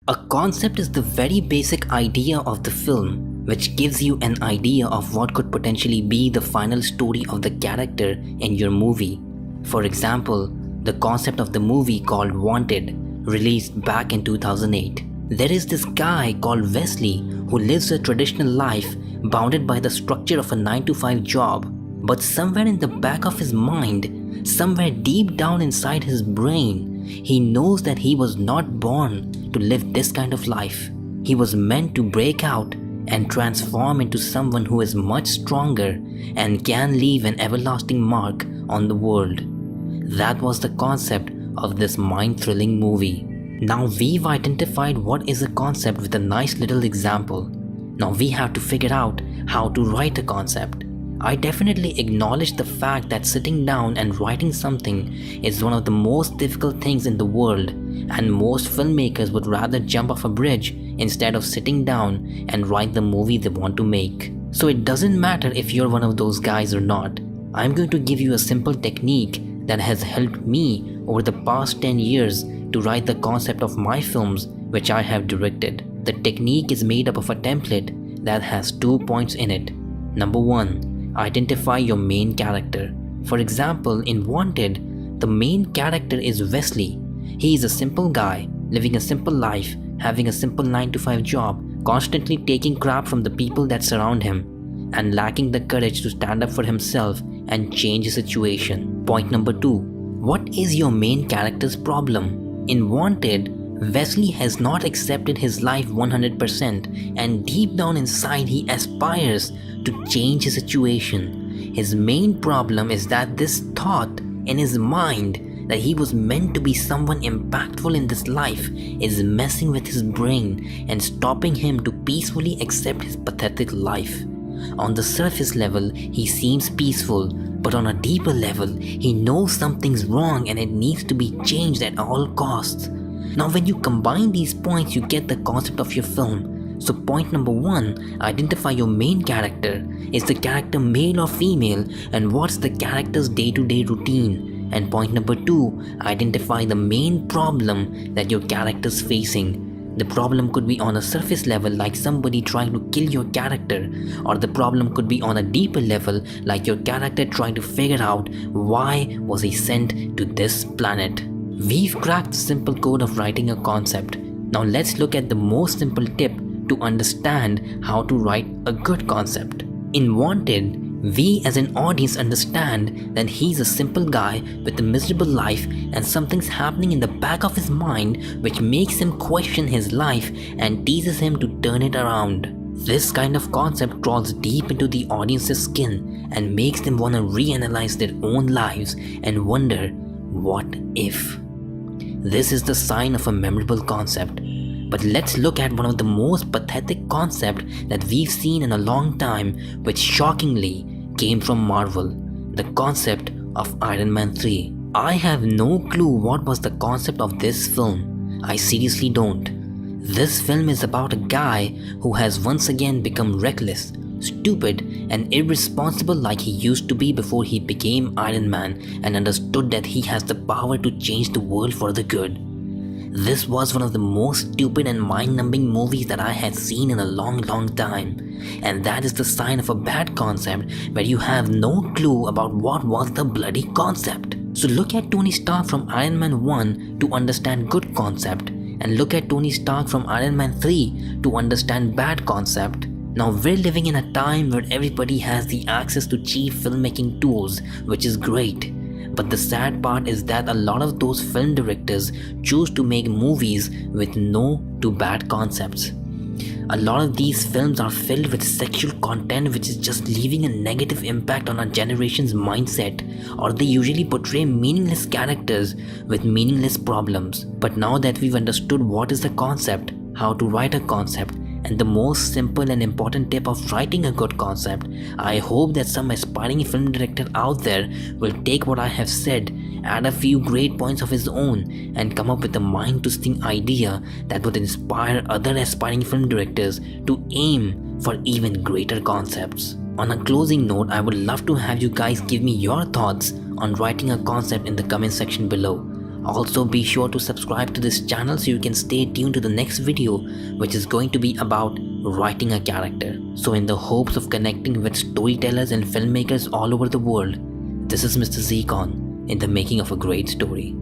A concept is the very basic idea of the film, which gives you an idea of what could potentially be the final story of the character in your movie. For example, the concept of the movie called Wanted, released back in 2008. There is this guy called Wesley who lives a traditional life bounded by the structure of a 9-to-5 job, but somewhere in the back of his mind, somewhere deep down inside his brain, he knows that he was not born to live this kind of life. He was meant to break out and transform into someone who is much stronger and can leave an everlasting mark on the world. That was the concept of this mind-thrilling movie. Now we've identified what is a concept with a nice little example. Now we have to figure out how to write a concept. I definitely acknowledge the fact that sitting down and writing something is one of the most difficult things in the world, and most filmmakers would rather jump off a bridge instead of sitting down and write the movie they want to make. So it doesn't matter if you're one of those guys or not. I'm going to give you a simple technique that has helped me over the past 10 years to write the concept of my films which I have directed. The technique is made up of a template that has 2 points in it. Number 1. Identify your main character. For example, in Wanted, the main character is Wesley. He is a simple guy, living a simple life, having a simple 9-to-5 job, constantly taking crap from the people that surround him, and lacking the courage to stand up for himself and change the situation. Point number 2. What is your main character's problem? In Wanted, Wesley has not accepted his life 100%, and deep down inside he aspires to change his situation. His main problem is that this thought in his mind that he was meant to be someone impactful in this life is messing with his brain and stopping him to peacefully accept his pathetic life. On the surface level, he seems peaceful, but on a deeper level, he knows something's wrong and it needs to be changed at all costs. Now when you combine these points, you get the concept of your film. So point number 1, identify your main character. Is the character male or female, and what's the character's day-to-day routine? And point number 2, identify the main problem that your character's facing. The problem could be on a surface level, like somebody trying to kill your character, or the problem could be on a deeper level, like your character trying to figure out why was he sent to this planet. We've cracked the simple code of writing a concept. Now let's look at the most simple tip to understand how to write a good concept. In Wanted, we as an audience understand that he's a simple guy with a miserable life, and something's happening in the back of his mind which makes him question his life and teases him to turn it around. This kind of concept crawls deep into the audience's skin and makes them want to reanalyze their own lives and wonder, what if? This is the sign of a memorable concept. But let's look at one of the most pathetic concepts that we've seen in a long time, which shockingly came from Marvel, the concept of Iron Man 3. I have no clue what was the concept of this film. I seriously don't. This film is about a guy who has once again become reckless, stupid and irresponsible like he used to be before he became Iron Man and understood that he has the power to change the world for the good. This was one of the most stupid and mind-numbing movies that I had seen in a long time, and that is the sign of a bad concept where you have no clue about what was the bloody concept. So look at Tony Stark from Iron Man 1 to understand good concept, and look at Tony Stark from Iron Man 3 to understand bad concept. Now we're living in a time where everybody has the access to cheap filmmaking tools, which is great. But the sad part is that a lot of those film directors choose to make movies with no to bad concepts. A lot of these films are filled with sexual content which is just leaving a negative impact on our generation's mindset, or they usually portray meaningless characters with meaningless problems. But now that we've understood what is the concept, how to write a concept, and the most simple and important tip of writing a good concept, I hope that some aspiring film director out there will take what I have said, add a few great points of his own, and come up with a mind-twisting idea that would inspire other aspiring film directors to aim for even greater concepts. On a closing note, I would love to have you guys give me your thoughts on writing a concept in the comment section below. Also be sure to subscribe to this channel so you can stay tuned to the next video, which is going to be about writing a character. So in the hopes of connecting with storytellers and filmmakers all over the world, this is Mr. Zeecon in the making of a great story.